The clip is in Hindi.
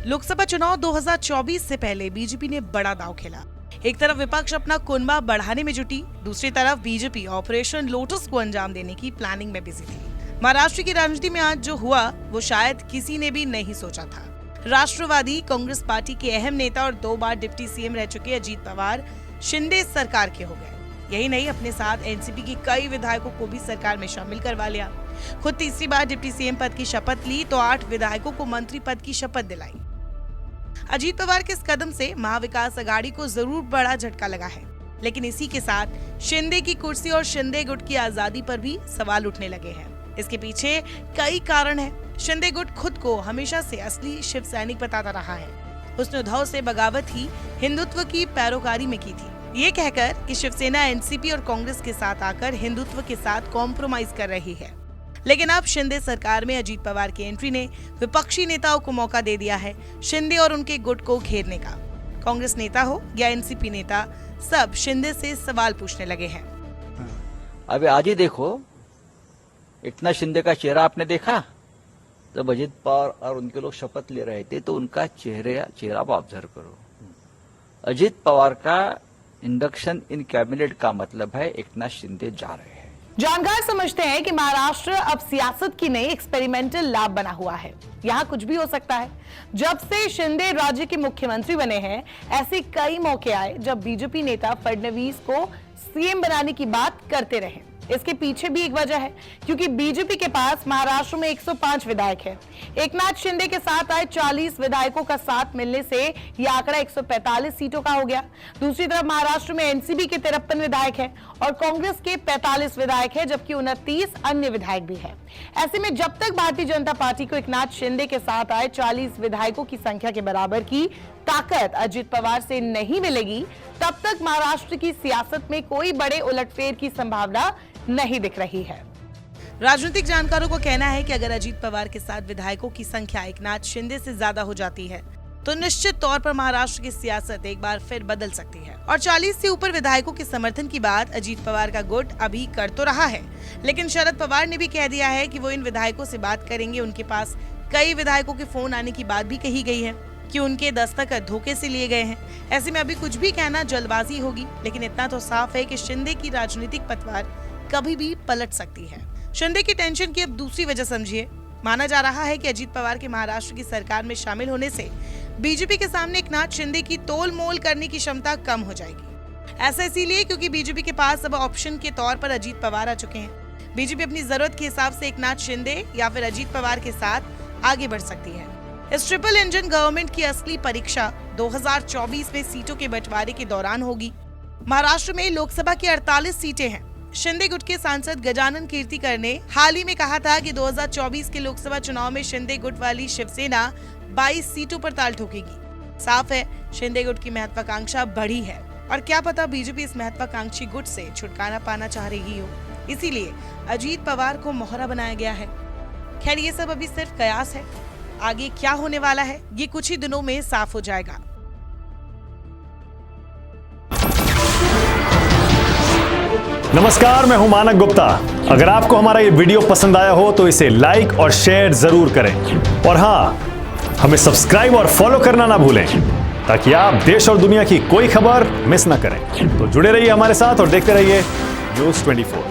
लोकसभा चुनाव 2024 से पहले बीजेपी ने बड़ा दांव खेला। एक तरफ विपक्ष अपना कुनबा बढ़ाने में जुटी, दूसरी तरफ बीजेपी ऑपरेशन लोटस को अंजाम देने की प्लानिंग में बिजी थी। महाराष्ट्र की राजनीति में आज जो हुआ वो शायद किसी ने भी नहीं सोचा था। राष्ट्रवादी कांग्रेस पार्टी के अहम नेता और 2 बार डिप्टी सीएम रह चुके अजीत पवार शिंदे सरकार के हो गए। यही नहीं, अपने साथ एनसीपी के कई विधायकों को भी सरकार में शामिल करवा लिया। खुद तीसरी बार डिप्टी सीएम पद की शपथ ली तो 8 विधायकों को मंत्री पद की शपथ दिलाई। अजीत पवार के इस कदम से महाविकास अघाड़ी को जरूर बड़ा झटका लगा है, लेकिन इसी के साथ शिंदे की कुर्सी और शिंदे गुट की आजादी पर भी सवाल उठने लगे हैं। इसके पीछे कई कारण हैं। शिंदे गुट खुद को हमेशा से असली शिव सैनिक बताता रहा है। उसने उद्धव से बगावत ही हिंदुत्व की पैरोकारी में की थी, ये कहकर कि शिवसेना एनसीपी और कांग्रेस के साथ आकर हिंदुत्व के साथ कॉम्प्रोमाइज कर रही है। लेकिन अब शिंदे सरकार में अजीत पवार की एंट्री ने विपक्षी नेताओं को मौका दे दिया है शिंदे और उनके गुट को घेरने का। कांग्रेस नेता हो या एनसीपी नेता, सब शिंदे से सवाल पूछने लगे हैं। अभी आज ही देखो, इतना शिंदे का चेहरा आपने देखा? जब अजीत पवार और उनके लोग शपथ ले रहे थे तो उनका चेहरा आप ऑब्जर्व करो। अजीत पवार का इंडक्शन इन कैबिनेट का मतलब है एकनाथ शिंदे जा रहे हैं। जानकार समझते हैं कि महाराष्ट्र अब सियासत की नई एक्सपेरिमेंटल लैब बना हुआ है। यहाँ कुछ भी हो सकता है। जब से शिंदे राज्य के मुख्यमंत्री बने हैं, ऐसे कई मौके आए जब बीजेपी नेता फडणवीस को सीएम बनाने की बात करते रहे। इसके पीछे भी एक वजह है, क्योंकि बीजेपी के पास महाराष्ट्र में 105 विधायक हैं। एकनाथ शिंदे के साथ आए 40 विधायकों का साथ मिलने से यह आंकड़ा 145 सीटों का हो गया। दूसरी तरफ महाराष्ट्र में एनसीपी के 53 विधायक हैं और कांग्रेस के 45 विधायक हैं, जबकि 29 अन्य विधायक भी हैं। ऐसे में जब तक भारतीय जनता पार्टी को एकनाथ शिंदे के साथ आए 40 विधायकों की संख्या के बराबर की ताकत अजीत पवार से नहीं मिलेगी, तब तक महाराष्ट्र की सियासत में कोई बड़े उलटफेर की संभावना नहीं दिख रही है। राजनीतिक जानकारों को कहना है कि अगर अजीत पवार के साथ विधायकों की संख्या एकनाथ शिंदे से ज्यादा हो जाती है तो निश्चित तौर पर महाराष्ट्र की सियासत एक बार फिर बदल सकती है। और 40 से ऊपर विधायकों के समर्थन की बात अजीत पवार का गुट अभी कर तो रहा है, लेकिन शरद पवार ने भी कह दिया है कि वो इन विधायकों से बात करेंगे। उनके पास कई विधायकों के फोन आने की बात भी कही गई है कि उनके दस्तखत धोखे से लिए गए हैं। ऐसे में अभी कुछ भी कहना जल्दबाजी होगी, लेकिन इतना तो साफ है कि शिंदे की राजनीतिक पतवार कभी भी पलट सकती है। शिंदे की टेंशन की अब दूसरी वजह समझिए। माना जा रहा है कि अजीत पवार के महाराष्ट्र की सरकार में शामिल होने से बीजेपी के सामने एकनाथ शिंदे की तोल मोल करने की क्षमता कम हो जाएगी। ऐसा इसीलिए क्योंकि बीजेपी के पास अब ऑप्शन के तौर पर अजीत पवार आ चुके हैं। बीजेपी अपनी जरूरत के हिसाब से एकनाथ शिंदे या फिर अजीत पवार के साथ आगे बढ़ सकती है। इस ट्रिपल इंजन गवर्नमेंट की असली परीक्षा 2024 में सीटों के बंटवारे के दौरान होगी। महाराष्ट्र में लोकसभा की 48 सीटें हैं। शिंदे गुट के सांसद गजानन कीर्तिकर ने हाल ही में कहा था कि 2024 के लोकसभा चुनाव में शिंदे गुट वाली शिवसेना 22 सीटों पर ताल ठोकेगी। साफ है, शिंदे गुट की महत्वाकांक्षा बढ़ी है और क्या पता बीजेपी इस महत्वाकांक्षी गुट से छुटकारा पाना चाह रही हो, इसीलिए अजीत पवार को मोहरा बनाया गया है। खैर, ये सब अभी सिर्फ कयास है। आगे क्या होने वाला है ये कुछ ही दिनों में साफ हो जाएगा। नमस्कार, मैं हूं मानक गुप्ता। अगर आपको हमारा ये वीडियो पसंद आया हो तो इसे लाइक और शेयर जरूर करें और हाँ, हमें सब्सक्राइब और फॉलो करना ना भूलें ताकि आप देश और दुनिया की कोई खबर मिस ना करें। तो जुड़े रहिए हमारे साथ और देखते रहिए न्यूज़ 24।